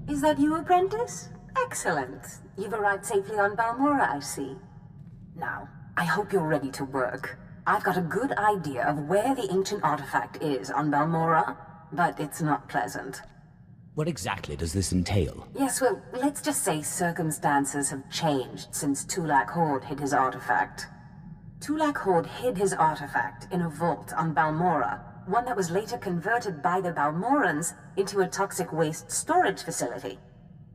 Is that you, apprentice? Excellent. You've arrived safely on Balmorra, I see. Now, I hope you're ready to work. I've got a good idea of where the ancient artifact is on Balmorra, but it's not pleasant. What exactly does this entail? Yes, well, let's just say circumstances have changed since Tulak Horde hid his artifact. Tulak Horde hid his artifact in a vault on Balmorra, one that was later converted by the Balmorrans into a toxic waste storage facility.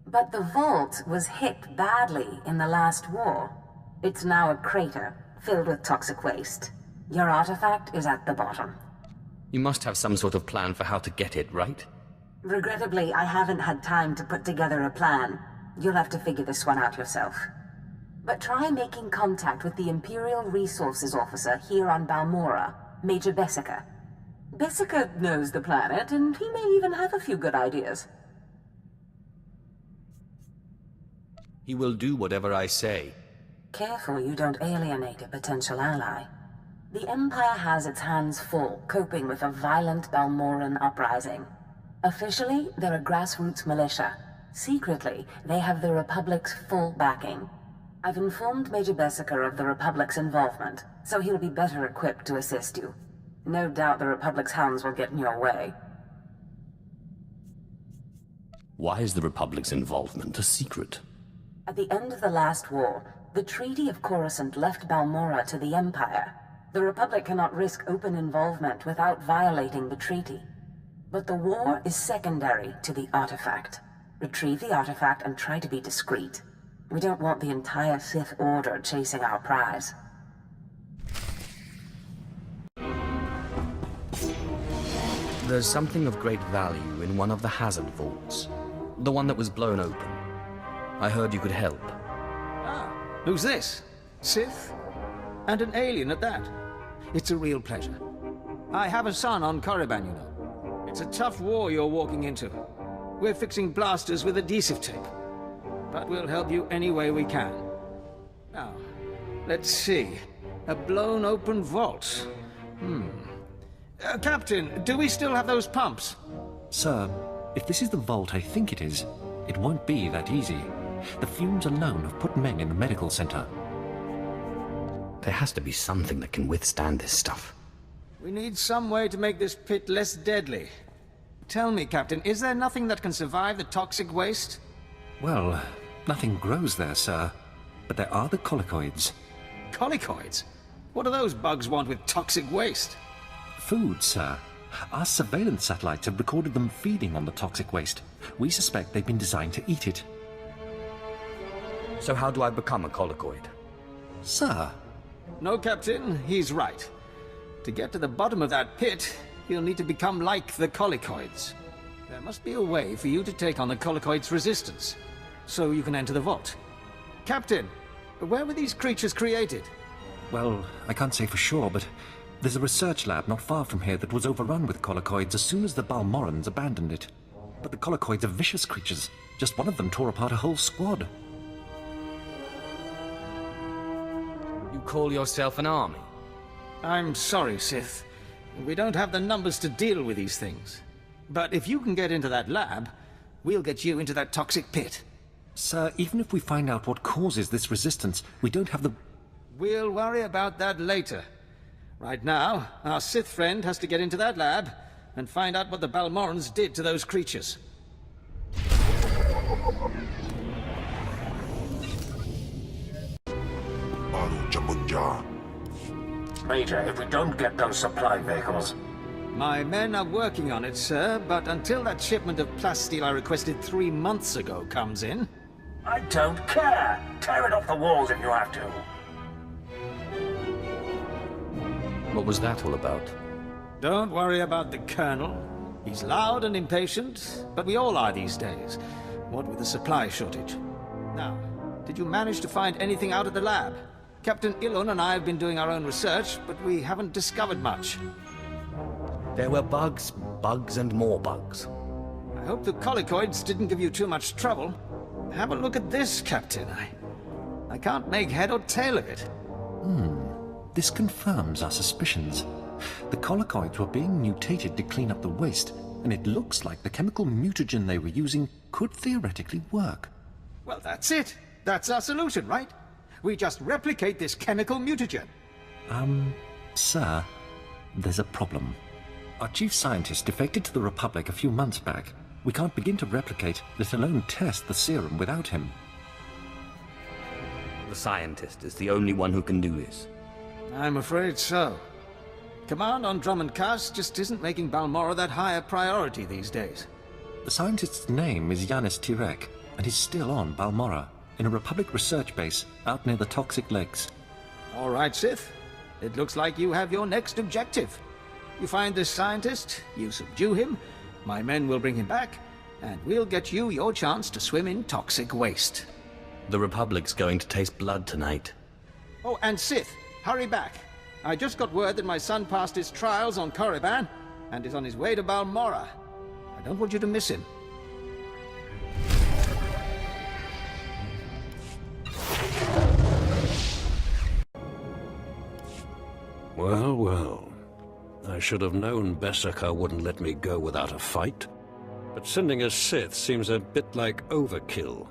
But the vault was hit badly in the last war. It's now a crater filled with toxic waste. Your artifact is at the bottom. You must have some sort of plan for how to get it, right? Regrettably, I haven't had time to put together a plan. You'll have to figure this one out yourself. But try making contact with the Imperial Resources Officer here on Balmorra, Major Bessica. Bessica knows the planet, and he may even have a few good ideas. He will do whatever I say. Careful you don't alienate a potential ally. The Empire has its hands full coping with a violent Balmorran uprising. Officially, they're a grassroots militia. Secretly, they have the Republic's full backing. I've informed Major Bessica of the Republic's involvement, so he'll be better equipped to assist you. No doubt the Republic's hounds will get in your way. Why is the Republic's involvement a secret? At the end of the last war, the Treaty of Coruscant left Balmorra to the Empire. The Republic cannot risk open involvement without violating the treaty. But the war is secondary to the artifact. Retrieve the artifact and try to be discreet. We don't want the entire Sith Order chasing our prize. There's something of great value in one of the hazard vaults. The one that was blown open. I heard you could help. Ah, who's this? Sith? And an alien at that. It's a real pleasure. I have a son on Korriban, you know. It's a tough war you're walking into. We're fixing blasters with adhesive tape. But we'll help you any way we can. Now, let's see. A blown open vault. Captain, do we still have those pumps? Sir, if this is the vault I think it is, it won't be that easy. The fumes alone have put men in the medical center. There has to be something that can withstand this stuff. We need some way to make this pit less deadly. Tell me, Captain, is there nothing that can survive the toxic waste? Well, nothing grows there, sir. But there are the colicoids. Colicoids? What do those bugs want with toxic waste? Food, sir. Our surveillance satellites have recorded them feeding on the toxic waste. We suspect they've been designed to eat it. So how do I become a colicoid? Sir? No, Captain, he's right. To get to the bottom of that pit, you'll need to become like the colicoids. There must be a way for you to take on the colicoids' resistance, so you can enter the vault. Captain, where were these creatures created? Well, I can't say for sure, but there's a research lab not far from here that was overrun with colicoids as soon as the Balmorrans abandoned it. But the colicoids are vicious creatures. Just one of them tore apart a whole squad. You call yourself an army? I'm sorry, Sith. We don't have the numbers to deal with these things. But if you can get into that lab, we'll get you into that toxic pit. Sir, even if we find out what causes this resistance, we don't have the... We'll worry about that later. Right now, our Sith friend has to get into that lab and find out what the Balmorrans did to those creatures. Major, if we don't get those supply vehicles... My men are working on it, sir, but until that shipment of plasteel I requested 3 months ago comes in... I don't care! Tear it off the walls if you have to! What was that all about? Don't worry about the Colonel. He's loud and impatient, but we all are these days, what with the supply shortage. Now, did you manage to find anything out of the lab? Captain Ilun and I have been doing our own research, but we haven't discovered much. There were bugs, bugs and more bugs. I hope the colicoids didn't give you too much trouble. Have a look at this, Captain. I can't make head or tail of it. This confirms our suspicions. The colicoids were being mutated to clean up the waste, and it looks like the chemical mutagen they were using could theoretically work. Well, that's it. That's our solution, right? We just replicate this chemical mutagen. Sir, there's a problem. Our chief scientist defected to the Republic a few months back. We can't begin to replicate, let alone test the serum without him. The scientist is the only one who can do this. I'm afraid so. Command on Drummond Cass just isn't making Balmorra that high a priority these days. The scientist's name is Yanis Tirek, and he's still on Balmorra, in a Republic research base out near the Toxic Lakes. All right, Sith. It looks like you have your next objective. You find this scientist, you subdue him, my men will bring him back, and we'll get you your chance to swim in toxic waste. The Republic's going to taste blood tonight. Oh, and Sith, hurry back. I just got word that my son passed his trials on Korriban and is on his way to Balmorra. I don't want you to miss him. Well, well. I should have known Bessaker wouldn't let me go without a fight. But sending a Sith seems a bit like overkill.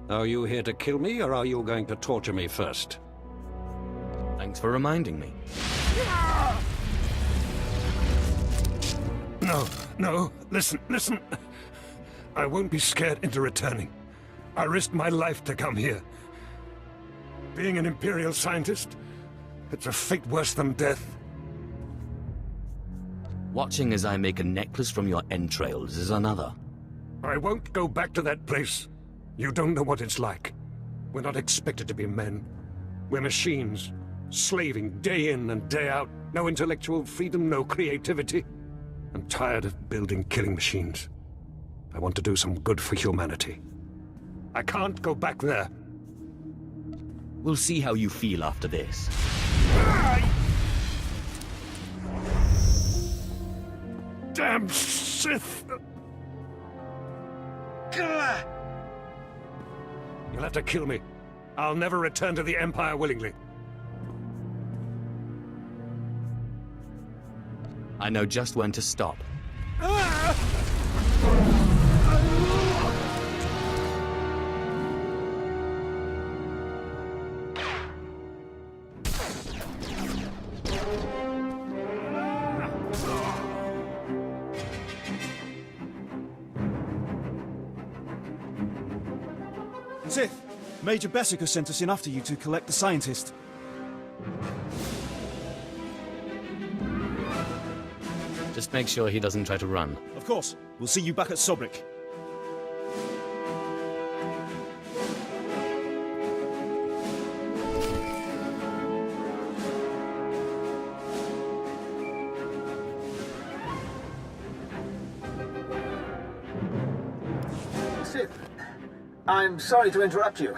Are you here to kill me, or are you going to torture me first? Thanks for reminding me. No, listen. I won't be scared into returning. I risked my life to come here. Being an Imperial scientist, it's a fate worse than death. Watching as I make a necklace from your entrails is another. I won't go back to that place. You don't know what it's like. We're not expected to be men. We're machines, slaving day in and day out. No intellectual freedom, no creativity. I'm tired of building killing machines. I want to do some good for humanity. I can't go back there. We'll see how you feel after this. Damn Sith! You'll have to kill me. I'll never return to the Empire willingly. I know just when to stop. Sith, Major Bessaker sent us in after you to collect the scientist. Just make sure he doesn't try to run. Of course. We'll see you back at Sobrik. Sith, I'm sorry to interrupt you.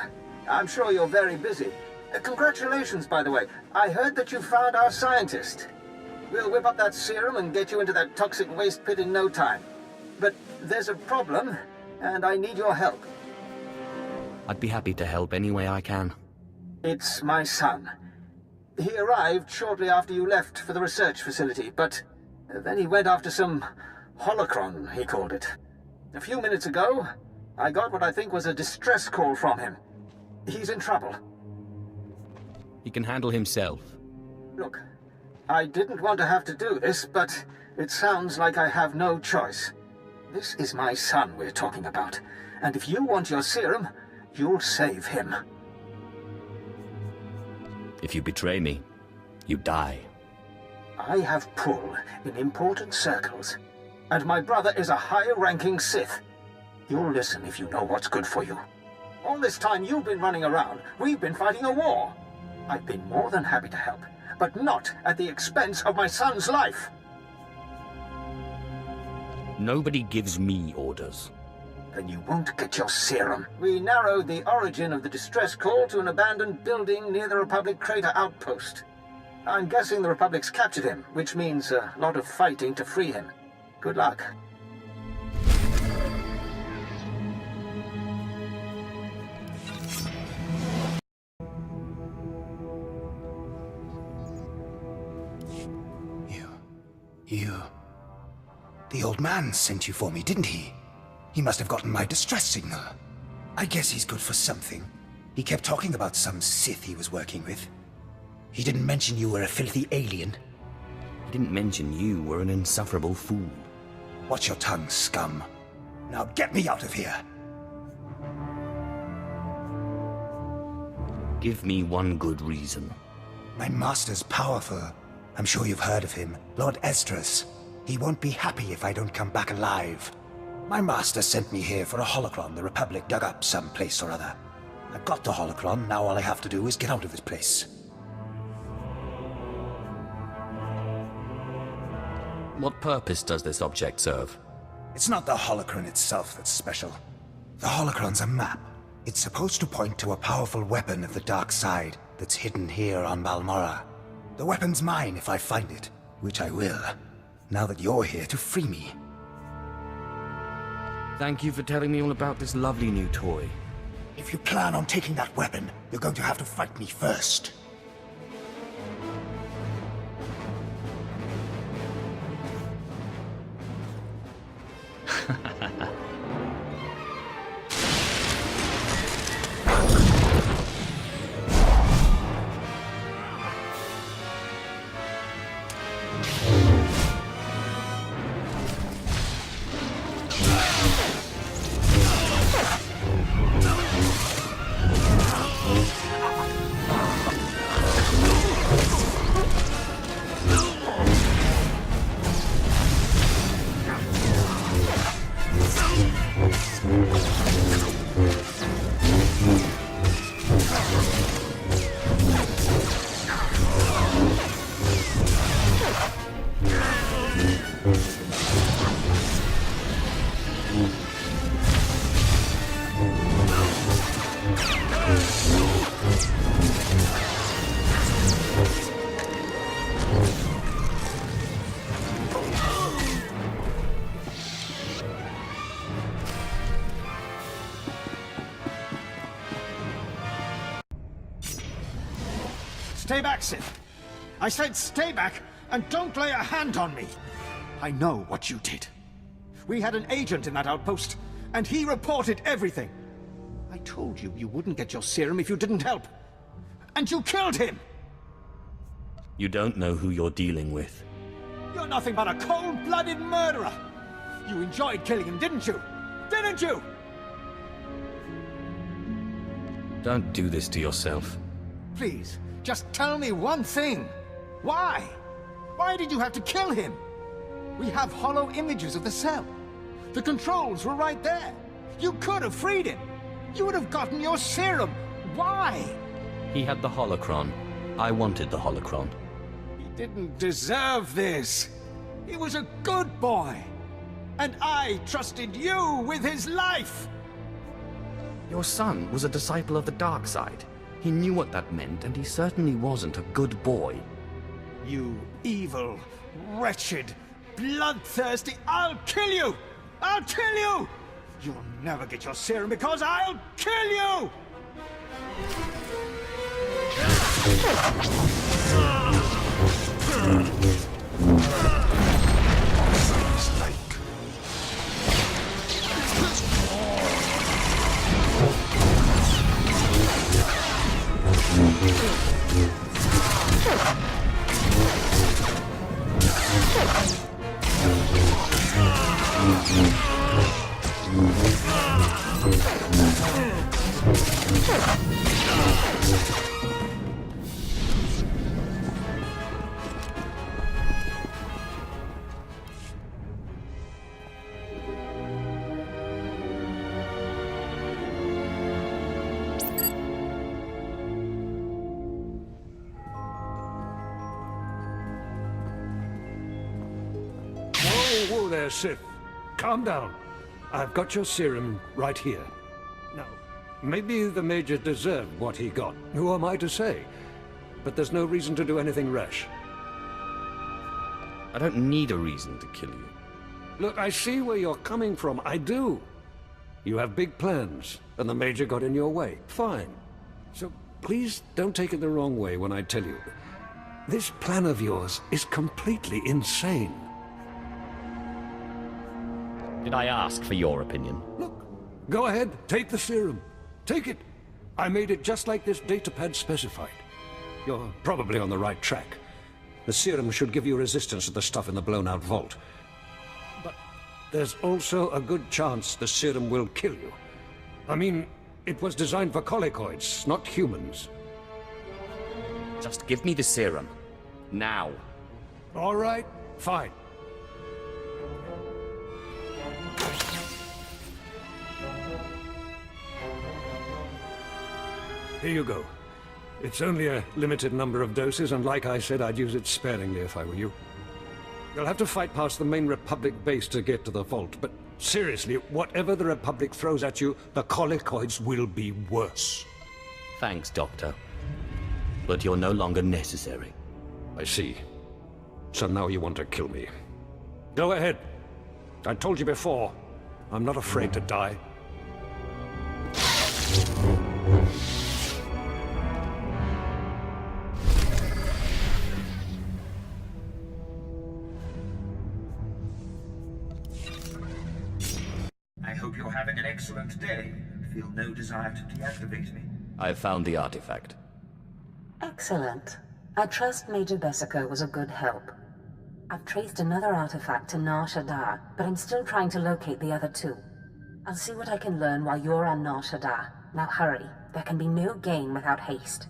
I'm sure you're very busy. Congratulations, by the way. I heard that you found our scientist. We'll whip up that serum and get you into that toxic waste pit in no time. But there's a problem, and I need your help. I'd be happy to help any way I can. It's my son. He arrived shortly after you left for the research facility, but then he went after some holocron, he called it. A few minutes ago, I got what I think was a distress call from him. He's in trouble. He can handle himself. Look, I didn't want to have to do this, but it sounds like I have no choice. This is my son we're talking about, and if you want your serum, you'll save him. If you betray me, you die. I have pull in important circles, and my brother is a high-ranking Sith. You'll listen if you know what's good for you. All this time you've been running around, we've been fighting a war. I've been more than happy to help, but not at the expense of my son's life. Nobody gives me orders. Then you won't get your serum. We narrowed the origin of the distress call to an abandoned building near the Republic crater outpost. I'm guessing the Republic's captured him, which means a lot of fighting to free him. Good luck. The old man sent you for me, didn't he? He must have gotten my distress signal. I guess he's good for something. He kept talking about some Sith he was working with. He didn't mention you were a filthy alien. He didn't mention you were an insufferable fool. Watch your tongue, scum. Now get me out of here! Give me one good reason. My master's powerful. I'm sure you've heard of him. Lord Esdras. He won't be happy if I don't come back alive. My master sent me here for a holocron the Republic dug up someplace or other. I've got the holocron, now all I have to do is get out of this place. What purpose does this object serve? It's not the holocron itself that's special. The holocron's a map. It's supposed to point to a powerful weapon of the dark side that's hidden here on Balmorra. The weapon's mine if I find it, which I will, now that you're here to free me. Thank you for telling me all about this lovely new toy. If you plan on taking that weapon, you're going to have to fight me first. Stay back, Sith. I said stay back, and don't lay a hand on me. I know what you did. We had an agent in that outpost, and he reported everything. I told you you wouldn't get your serum if you didn't help. And you killed him! You don't know who you're dealing with. You're nothing but a cold-blooded murderer! You enjoyed killing him, didn't you? Didn't you? Don't do this to yourself. Please, just tell me one thing. Why? Why did you have to kill him? We have hollow images of the cell. The controls were right there. You could have freed him. You would have gotten your serum. Why? He had the holocron. I wanted the holocron. He didn't deserve this. He was a good boy. And I trusted you with his life. Your son was a disciple of the dark side. He knew what that meant, and he certainly wasn't a good boy. You evil, wretched, bloodthirsty... I'll kill you! I'll kill you! You'll never get your serum because I'll kill you! Whoa there, Sith. Calm down. I've got your serum right here. Now, maybe the Major deserved what he got. Who am I to say? But there's no reason to do anything rash. I don't need a reason to kill you. Look, I see where you're coming from. I do. You have big plans, and the Major got in your way. Fine. So please don't take it the wrong way when I tell you. This plan of yours is completely insane. Did I ask for your opinion? Look, go ahead, take the serum. Take it. I made it just like this datapad specified. You're probably on the right track. The serum should give you resistance to the stuff in the blown-out vault. But there's also a good chance the serum will kill you. I mean, it was designed for colicoids, not humans. Just give me the serum. Now. All right, fine. Here you go. It's only a limited number of doses, and like I said, I'd use it sparingly if I were you. You'll have to fight past the main Republic base to get to the vault, but seriously, whatever the Republic throws at you, the colicoids will be worse. Thanks, Doctor. But you're no longer necessary. I see. So now you want to kill me. Go ahead. I told you before, I'm not afraid to die. I hope you're having an excellent day and feel no desire to deactivate me. I've found the artifact. Excellent. I trust Major Bessica was a good help. I've traced another artifact to Nar Shaddaa, but I'm still trying to locate the other two. I'll see what I can learn while you're on Nar Shaddaa. Now hurry. There can be no gain without haste.